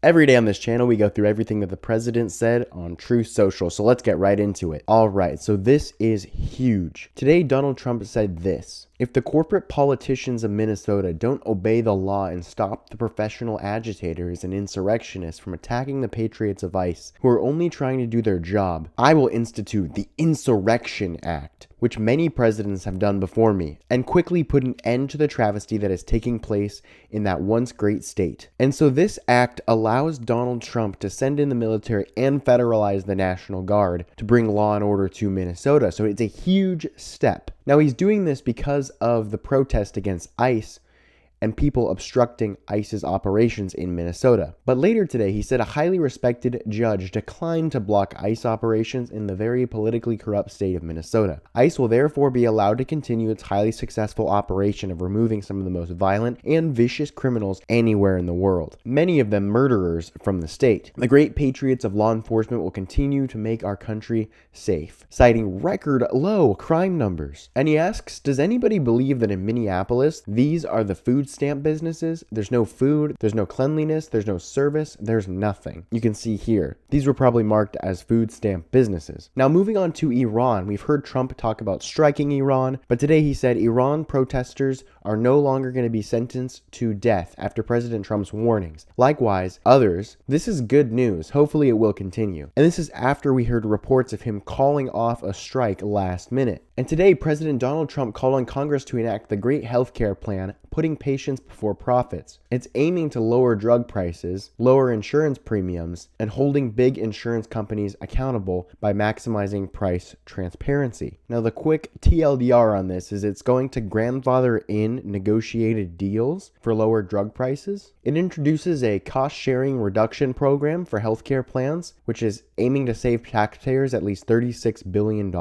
Every day on this channel, we go through everything that the president said on Truth Social. So let's get right into it. All right, so this is huge. Today, Donald Trump said this: if the corporate politicians of Minnesota don't obey the law and stop the professional agitators and insurrectionists from attacking the patriots of ICE who are only trying to do their job, I will institute the Insurrection Act, which many presidents have done before me, and quickly put an end to the travesty that is taking place in that once great state. And so this act allows Donald Trump to send in the military and federalize the National Guard to bring law and order to Minnesota. So it's a huge step. Now he's doing this because of the protest against ICE and people obstructing ICE's operations in Minnesota. But later today, he said a highly respected judge declined to block ICE operations in the very politically corrupt state of Minnesota. ICE will therefore be allowed to continue its highly successful operation of removing some of the most violent and vicious criminals anywhere in the world, many of them murderers from the state. The great patriots of law enforcement will continue to make our country safe, citing record low crime numbers. And he asks, does anybody believe that in Minneapolis, these are the food stamp businesses? There's no food, there's no cleanliness, there's no service, there's nothing. You can see here, these were probably marked as food stamp businesses. Now moving on to Iran, we've heard Trump talk about striking Iran, but today he said Iran protesters are no longer going to be sentenced to death after President Trump's warnings. Likewise, others, this is good news. Hopefully it will continue. And this is after we heard reports of him calling off a strike last minute. And today, President Donald Trump called on Congress to enact the Great Healthcare Plan, putting patients before profits. It's aiming to lower drug prices, lower insurance premiums, and holding big insurance companies accountable by maximizing price transparency. Now, the quick TLDR on this is it's going to grandfather in negotiated deals for lower drug prices. It introduces a cost-sharing reduction program for healthcare plans, which is aiming to save taxpayers at least $36 billion,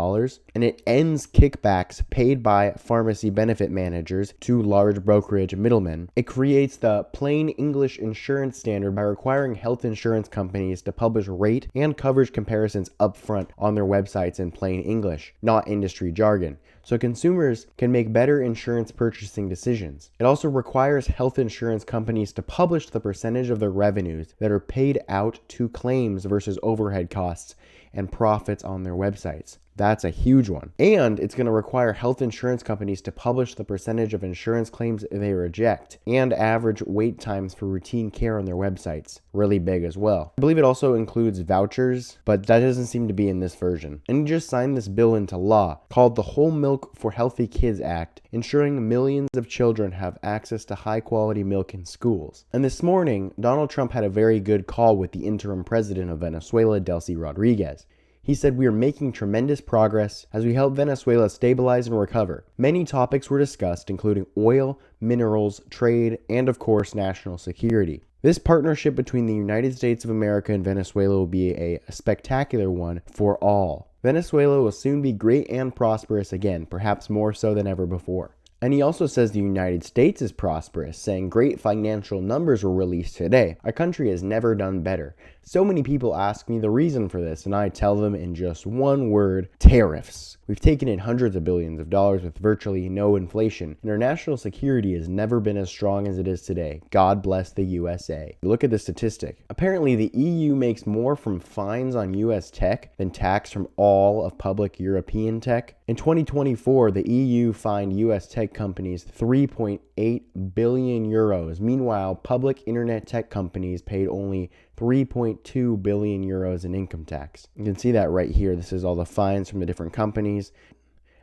and it ends kickbacks paid by pharmacy benefit managers to large brokerage middlemen. It creates the plain English insurance standard by requiring health insurance companies to publish rate and coverage comparisons upfront on their websites in plain English, not industry jargon, so consumers can make better insurance purchasing decisions. It also requires health insurance companies to publish the percentage of their revenues that are paid out to claims versus overhead costs and profits on their websites. That's a huge one. And it's going to require health insurance companies to publish the percentage of insurance claims they reject and average wait times for routine care on their websites. Really big as well. I believe it also includes vouchers, but that doesn't seem to be in this version. And he just signed this bill into law called the Whole Milk for Healthy Kids Act, ensuring millions of children have access to high quality milk in schools. And this morning, Donald Trump had a very good call with the interim president of Venezuela, Delcy Rodriguez. He said, we are making tremendous progress as we help Venezuela stabilize and recover. Many topics were discussed, including oil, minerals, trade, and of course, national security. This partnership between the United States of America and Venezuela will be a spectacular one for all. Venezuela will soon be great and prosperous again, perhaps more so than ever before. And he also says the United States is prosperous, saying great financial numbers were released today. Our country has never done better. So many people ask me the reason for this, and I tell them in just one word: tariffs. We've taken in hundreds of billions of dollars with virtually no inflation, and our national security has never been as strong as it is today. God bless the USA. Look at the statistic. Apparently, the EU makes more from fines on US tech than tax from all of public European tech. In 2024, the EU fined US tech companies 3.8 billion euros. Meanwhile, public internet tech companies paid only 3.2 billion euros in income tax. You can see that right here. This is all the fines from the different companies,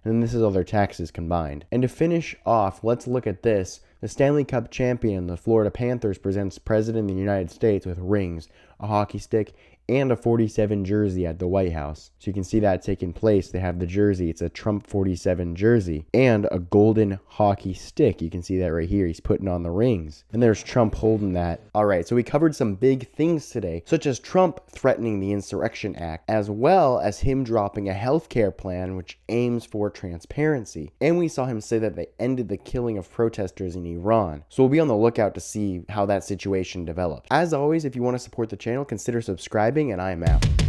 and then this is all their taxes combined. And to finish off, let's look at this. The Stanley Cup champion, the Florida Panthers, presents President of the United States with rings, a hockey stick, and a 47 jersey at the White House. So you can see that taking place. They have the jersey. It's a Trump 47 jersey and a golden hockey stick. You can see that right here. He's putting on the rings. And there's Trump holding that. All right, so we covered some big things today, such as Trump threatening the Insurrection Act, as well as him dropping a healthcare plan which aims for transparency. And we saw him say that they ended the killing of protesters in Iran. So we'll be on the lookout to see how that situation develops. As always, if you want to support the channel, consider subscribing, and I am out.